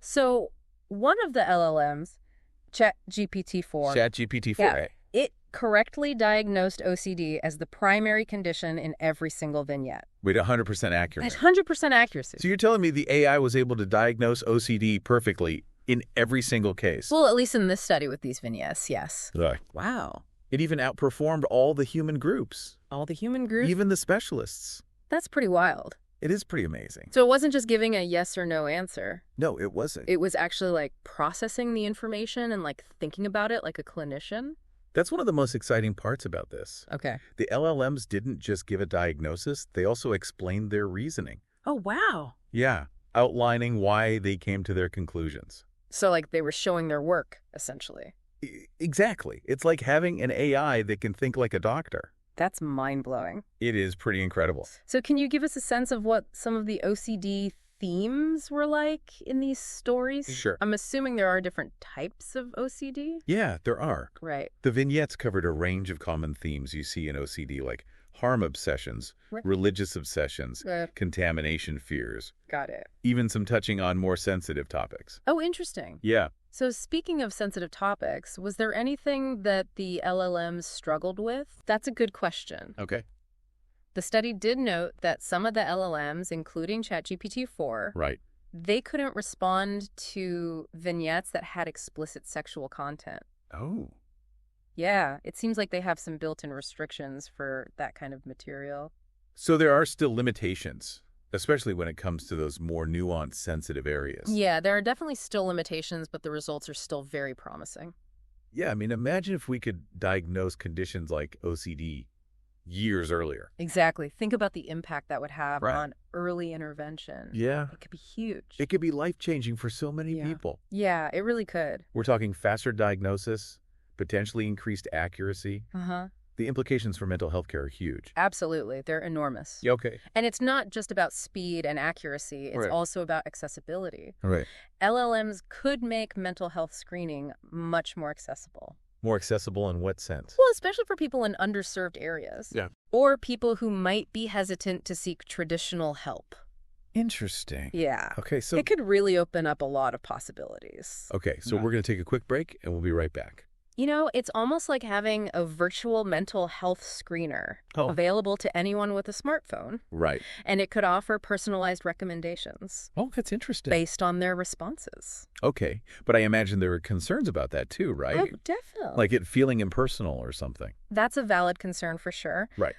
So one of the LLMs, ChatGPT-4, ChatGPT-4a. it correctly diagnosed OCD as the primary condition in every single vignette. With 100% accuracy. That's 100% accuracy. So you're telling me the AI was able to diagnose OCD perfectly in every single case? Well, at least in this study with these vignettes, yes. Look, Wow. it even outperformed all the human groups, All the human groups? even the specialists. That's pretty wild. It is pretty amazing. So it wasn't just giving a yes or no answer. No, it wasn't. It was actually like processing the information and like thinking about it like a clinician. That's one of the most exciting parts about this. Okay. The LLMs didn't just give a diagnosis, they also explained their reasoning. Oh, wow. Yeah, outlining why they came to their conclusions. So like they were showing their work, essentially. Exactly. It's like having an AI that can think like a doctor. That's mind-blowing. It is pretty incredible. So can you give us a sense of what some of the OCD themes were like in these stories? Sure. I'm assuming there are different types of OCD. Yeah, there are. Right. The vignettes covered a range of common themes you see in OCD, like harm obsessions, Right. religious obsessions, contamination fears, Got it. even some touching on more sensitive topics. Oh, interesting. Yeah. So speaking of sensitive topics, was there anything that the LLMs struggled with? That's a good question. Okay. The study did note that some of the LLMs, including ChatGPT-4, Right. they couldn't respond to vignettes that had explicit sexual content. Oh. Yeah, it seems like they have some built-in restrictions for that kind of material. So there are still limitations, especially when it comes to those more nuanced, sensitive areas. Yeah, there are definitely still limitations, but the results are still very promising. Yeah, I mean, imagine if we could diagnose conditions like OCD years earlier. Exactly. Think about the impact that would have Right. on early intervention. Yeah. It could be huge. It could be life-changing for so many Yeah. people. Yeah, it really could. We're talking faster diagnosis, potentially increased accuracy. Uh-huh. The implications for mental health care are huge. Absolutely. They're enormous. Yeah, okay. And it's not just about speed and accuracy. It's Right. also about accessibility. Right. LLMs could make mental health screening much more accessible. More accessible in what sense? Well, especially for people in underserved areas. Yeah. Or people who might be hesitant to seek traditional help. Interesting. Yeah. Okay, so It could really open up a lot of possibilities. we're going to take a quick break and we'll be right back. You know, it's almost like having a virtual mental health screener available to anyone with a smartphone, Right. and it could offer personalized recommendations Oh, that's interesting. based on their responses. Okay, but I imagine there are concerns about that too, right? Oh, definitely. Like it feeling impersonal or something. That's a valid concern for sure. Right.